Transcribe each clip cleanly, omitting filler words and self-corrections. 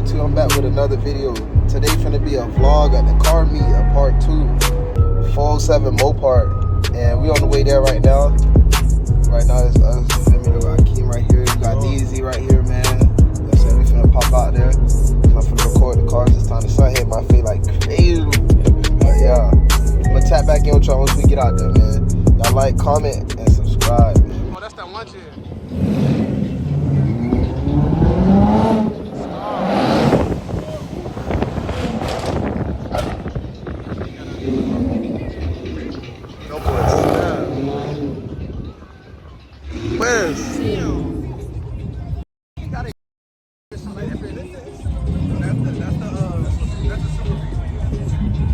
YouTube, I'm back with another video. Today finna be a vlog at the car meet, a part 2, 407 Mopar, and we on the way there right now. Right now it's us. We got Keem right here, we got DZ right here, man. I said we finna pop out there. I'm finna record the cars this time. The sun hit my face like crazy. But yeah, I'm gonna tap back in with y'all once we get out there, man. Y'all like, comment, and subscribe, man. Oh, that's that one shit.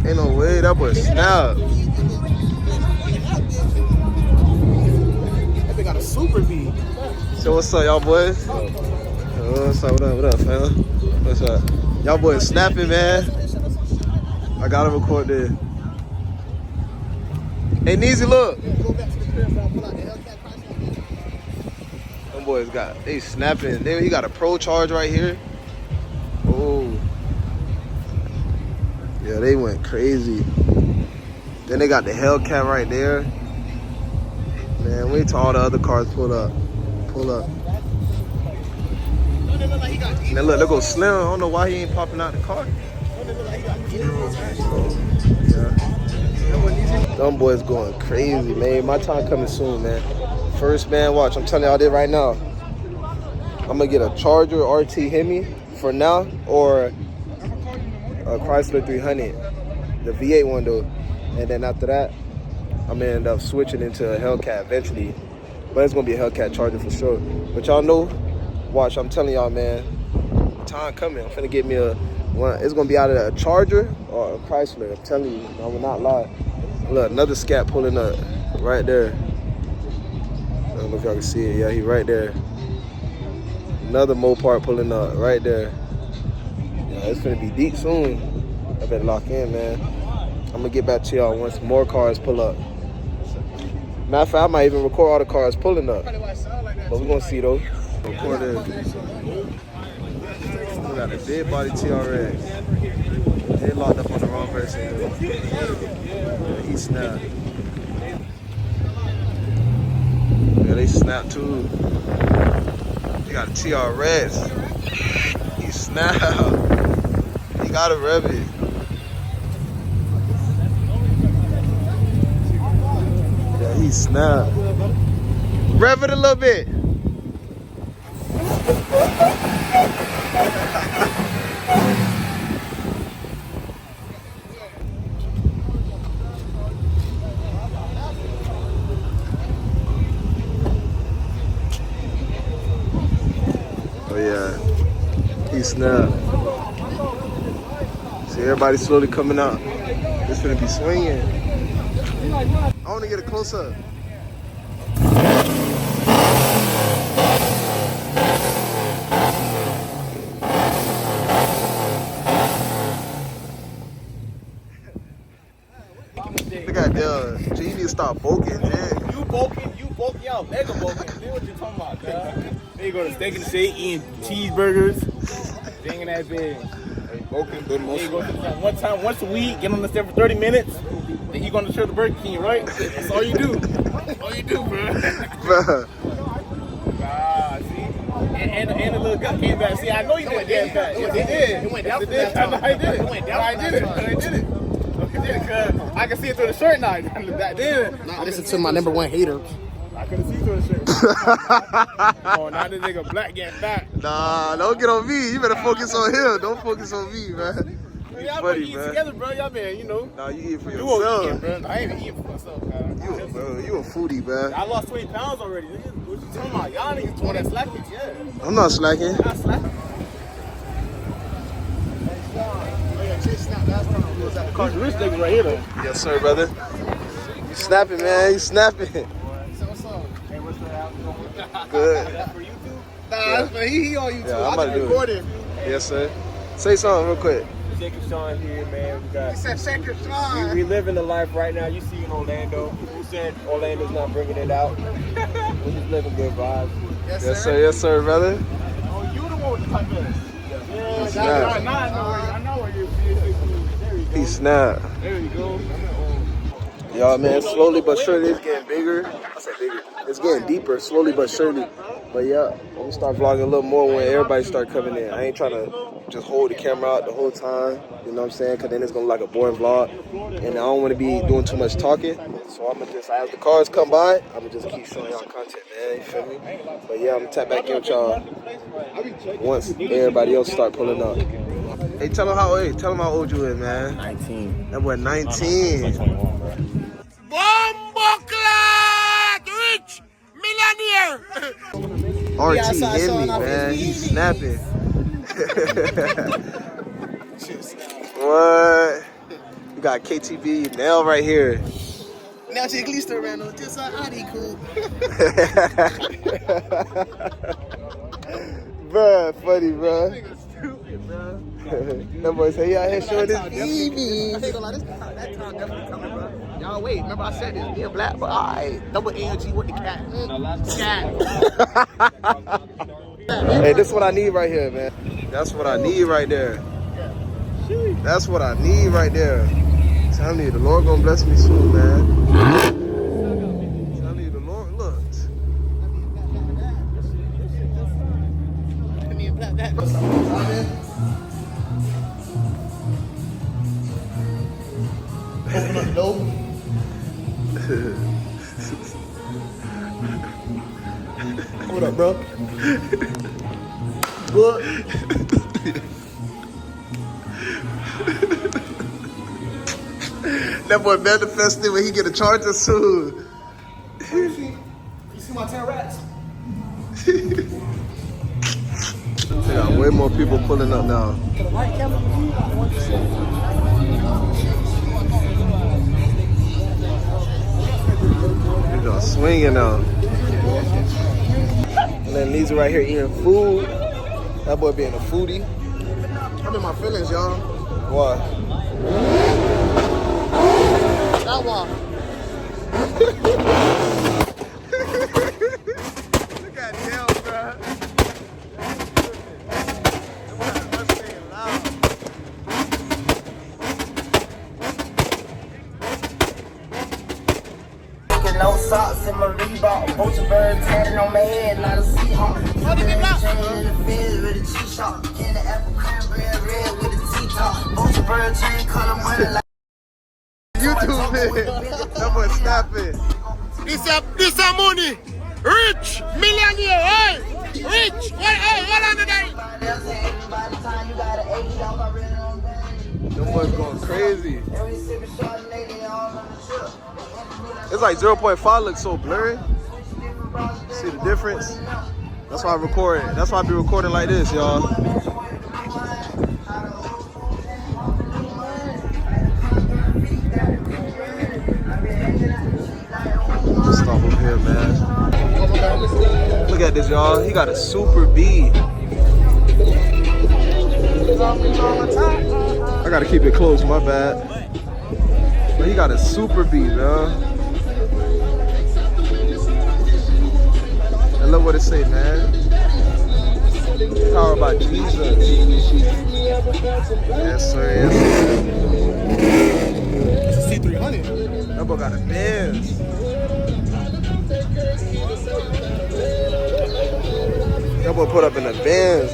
Ain't no way, that boy snap. That thing got a super V. So what's up, y'all boys? What's up, what up, fam? What's up? Y'all boys snapping, man. I gotta record this. Hey, Neezy, look. Them boys they snapping. He got a pro charge right here. Oh. Yeah, they went crazy. Then they got the Hellcat right there. Man, wait till all the other cars pull up. Pull up. And then look go Slim. I don't know why he ain't popping out the car. Yeah. Them boys going crazy, man. My time coming soon, man. First, man, watch. I'm telling y'all this right now. I'm gonna get a Charger RT Hemi for now, or a Chrysler 300, the V8 one though. And then after that, I'm gonna end up switching into a Hellcat eventually. But it's gonna be a Hellcat Charger for sure. But y'all know, watch, I'm telling y'all, man, time coming. I'm finna get me one. It's gonna be out of a Charger or a Chrysler. I'm telling you, I will not lie. Look, another scat pulling up right there. I don't know if y'all can see it. Yeah, he right there. Another Mopar pulling up right there. Yeah, it's gonna be deep soon. I better lock in, man. I'm gonna get back to y'all once more cars pull up. Matter of fact, I might even record all the cars pulling up. But we're gonna see though. Record it. We got a dead body TRX. They locked up on the wrong person. Yeah, he snapped. Yeah, they snapped too. They got a TRX. He snapped. He gotta rev it. Yeah, he snapped. Rev it a little bit. Oh yeah, he snapped. See everybody slowly coming out. It's gonna be swinging. I want to get a close up. Look at that. G, you need to stop bulking, man. You bulking out, mega bulking. See what you talking about, dog. Then you go to Steak and Shake, eating cheeseburgers, dinging that big. Bulking, good Then you go to one time, once a week, get on the step for 30 minutes. Then you going to share the Burger King, right? That's all you do. That's all you do, bro. Ah, see? And the little guy came back. See, I know you did gas back. Yes, he did. It went down for that time. I did it. It went down. I did it. I can see it through the shirt now. Back then, now listen to my number one hater. I couldn't see through the shirt. Oh, now this nigga black getting back. Nah, don't get on me. You better focus on him. Don't focus on me, man. Y'all been eating together, bro. Y'all been, you know. Nah, you eat for You yourself. won't eat, bro. I ain't even eating for myself, man. You a foodie, man. I lost 20 pounds already. Nigga. What you talking about? Y'all niggas doing that slacking, yeah. I'm not slacking. Y'all slacking. These rich niggas right here, though. Yes, sir, brother. You snapping, man. You snapping. So what's up? Hey, what's up? Good. That for YouTube? Nah, Yeah. that's for he on YouTube. Yeah, I'm I about just to do recorded. Yes, sir. Say something real quick. Shaker Sean here, man. We got. He said Shaker Sean. We living the life right now. You see in Orlando. Who said Orlando's not bringing it out? We're just living good vibes. Yes, sir. Yes, sir, brother. Oh, you the one with the type of. Yeah. snapped. I know where you There you go. He snapped. There you go. Y'all, man, slowly but surely it's getting bigger. I said bigger. It's getting deeper, slowly but surely. But yeah, I'm gonna start vlogging a little more when everybody start coming in. I ain't trying to just hold the camera out the whole time. You know what I'm saying? Because then it's gonna look like a boring vlog. And I don't want to be doing too much talking. So I'm gonna just, as the cars come by, I'm gonna just keep showing y'all content, man. You feel me? But yeah, I'm gonna tap back in with y'all once everybody else start pulling up. Hey, tell them how old you is, man. 19. That boy 19. Rich millionaire. RT hit me, man. He's snapping. What? You got KTV Nell right here. Now she least around on this ID cool. Bruh, funny, bruh. That boy say, he out here showing his baby. That time definitely coming, bro. Y'all wait, remember I said this, being black, but alright, double ANG with the cat. Hey, this is what I need right here, man. That's what I need right there. That's what I need right there. Tell me, the Lord gonna bless me soon, man. Tell me, the Lord, look. Open up the door. What up, bro? What? That boy manifested when he get a charger soon. You see my 10 rats? They got way more people pulling up now. They're just swinging now. And then these are right here eating food. That boy being a foodie. I'm in my feelings, y'all. Why? That one. Look at Dale, bro. No socks in my Reebok, a bunch of birds tatted on my head, not a Seahawk. Chain in the fizz with a G-Shock, in the apple cranberry red with a T-top. Bunch of bird chain color money like YouTube man. That boy snapping. This a money. Rich millionaire, hey. Rich. What on the day? everybody else. By the time you got an 80, I'm already on bang. Them boys going crazy. Every sipping Chardonnay, they all on the trip. It's like 0.5 looks so blurry. See the difference? That's why I record. That's why I be recording like this, y'all. Stop over here, man. Look at this, y'all. He got a super B. I gotta keep it close, my bad. But he got a super B, man. And look what it say, man. Powered by Jesus. Yes, sir. Yes, sir. It's a C300. That boy got a Benz. That boy put up in a Benz.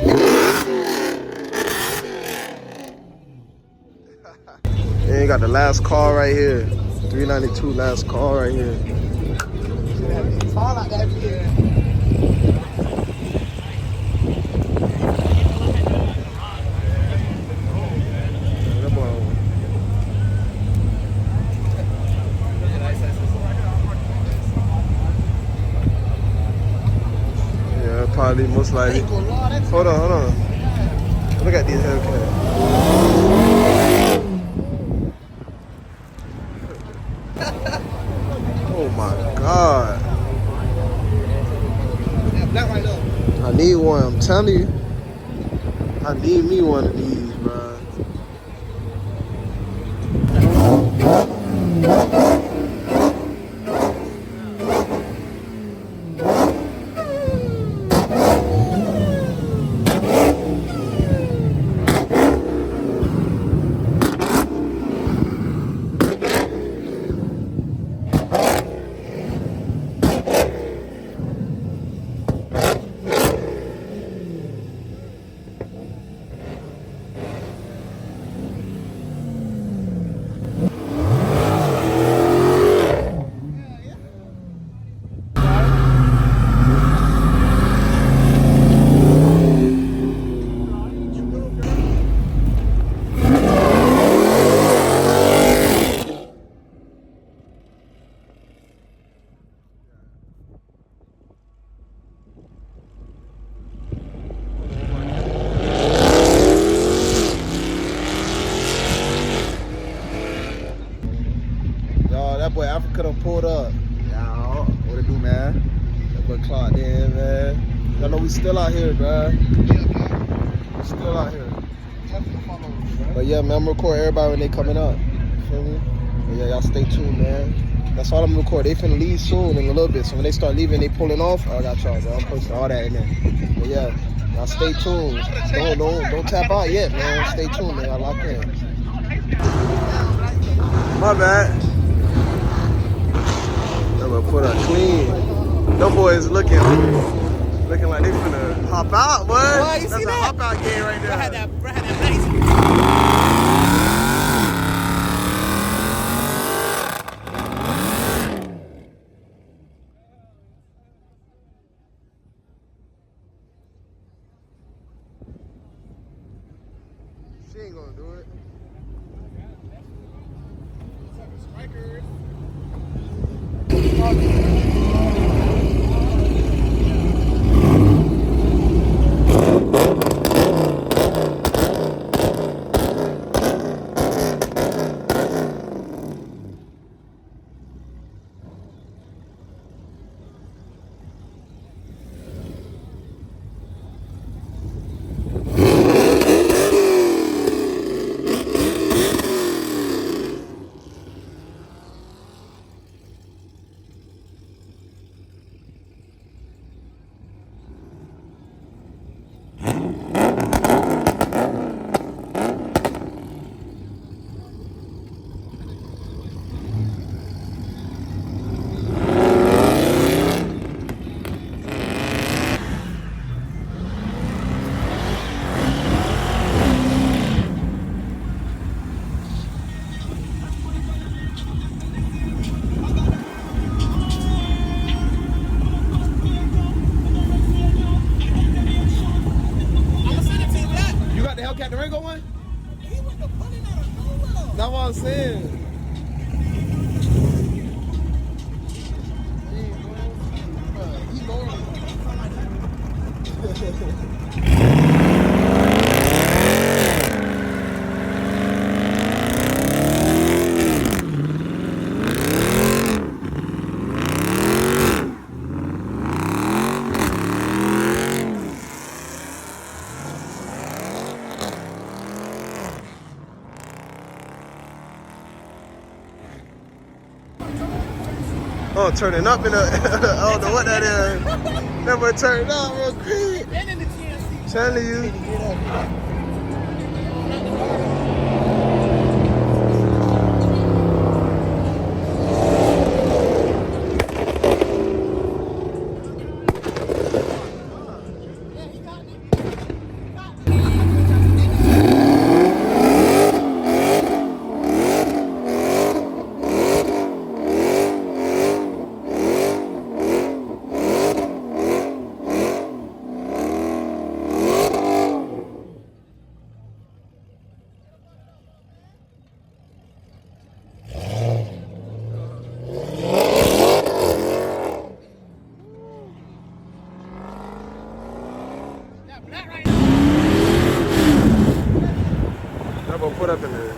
And you got the last car right here. 392 last car right here. It's all like that here. Yeah, probably most likely. Hold on. Look at these Hellcats. Oh my God. That right now. I need one, I'm telling you. I need me one of these, bro. That boy Africa done pulled up. Yeah, what it do, man? That boy clocked in, man. Y'all know we still out here, bro. We still out here. But yeah, man, I'm recording everybody when they coming up. You feel me? But yeah, y'all stay tuned, man. That's all I'm gonna record. They finna leave soon in a little bit. So when they start leaving, they pulling off. I got y'all, bro. I'm posting all that in there. But yeah, y'all stay tuned. Don't tap out yet, man. Stay tuned, man. Y'all lock in. My bad. I'm gonna put her clean. Them boys looking like they finna hop out, boy. You That's see a that? hop out game right there. I had that nice. She ain't gonna do it. Captain Ringo one? He went to pulling out of nowhere. That's what I'm saying. He going. Oh, turning up in a, I don't know what that is. That boy turning up real quick. Telling you. That boy put up in there.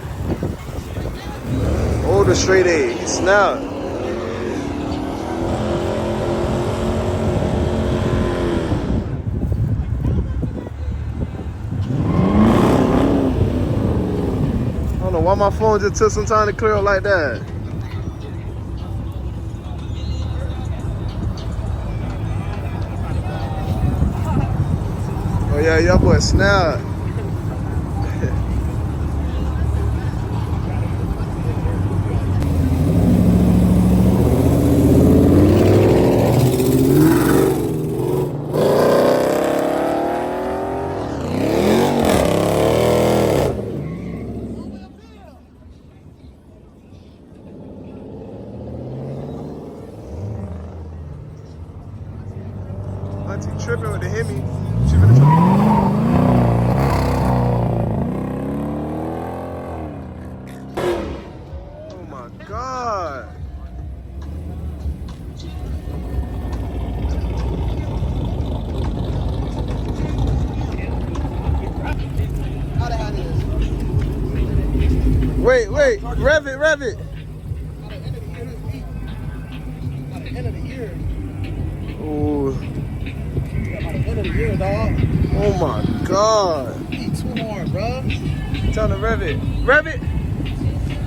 Oh, the straight A. He snapped. I don't know why my phone just took some time to clear up like that. Oh yeah, your boy snapped. Auntie tripping with the Hemi. She finna try. Oh my God. Wait, rev it. end of the year. Ooh. By the end of the year, dog. Oh my God. He too hard, bro. Tell him to rev it. Rev it?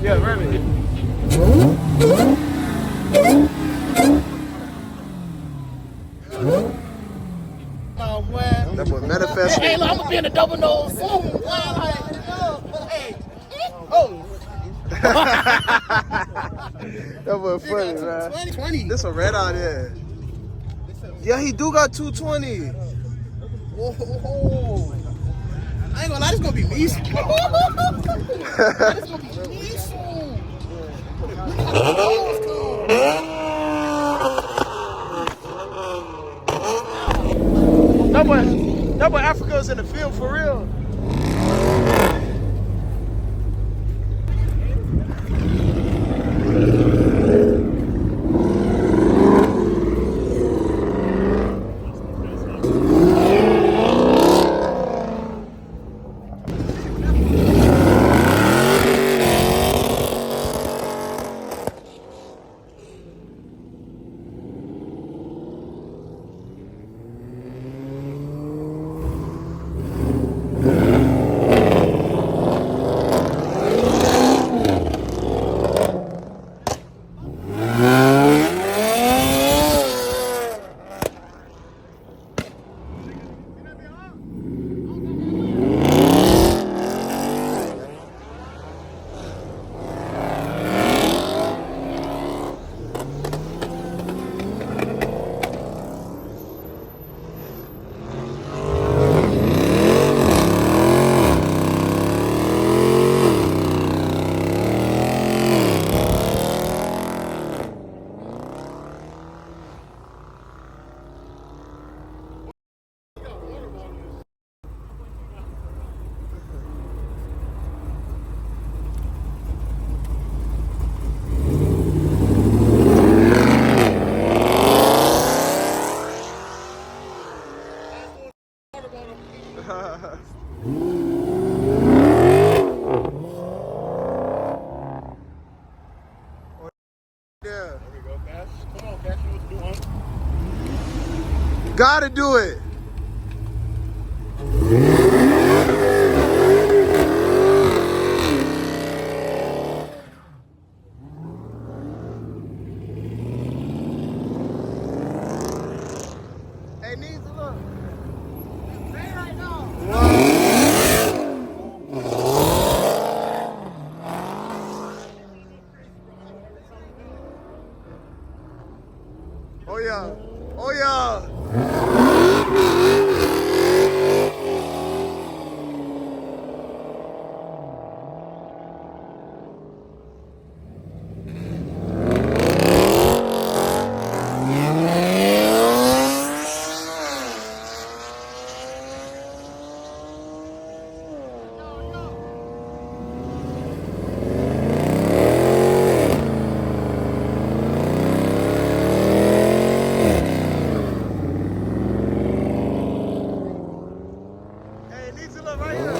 Yeah, rev it. Oh, boy. That boy manifested. Hey, look, I'm gonna be in the double nose soon. Hey. Oh. That boy funny, man. 20. This a red out here. Yeah, he do got 220. Whoa. I ain't gonna lie, this gonna be me soon. This gonna be me soon. That boy Africa's in the field for real. Yeah. There we go, Cash. Come on, Cash. You know what to do, huh? Gotta do it. Hey, needs a look. Stay right now. Oh yeah. Oh yeah. Hey, it needs to look right here.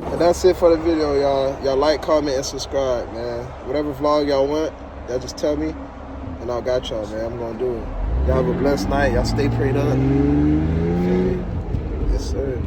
And that's it for the video, y'all. Y'all like, comment, and subscribe, man. Whatever vlog y'all want, y'all just tell me, and I got y'all, man. I'm gonna do it. Y'all have a blessed night. Y'all stay prayed up. Yes, sir.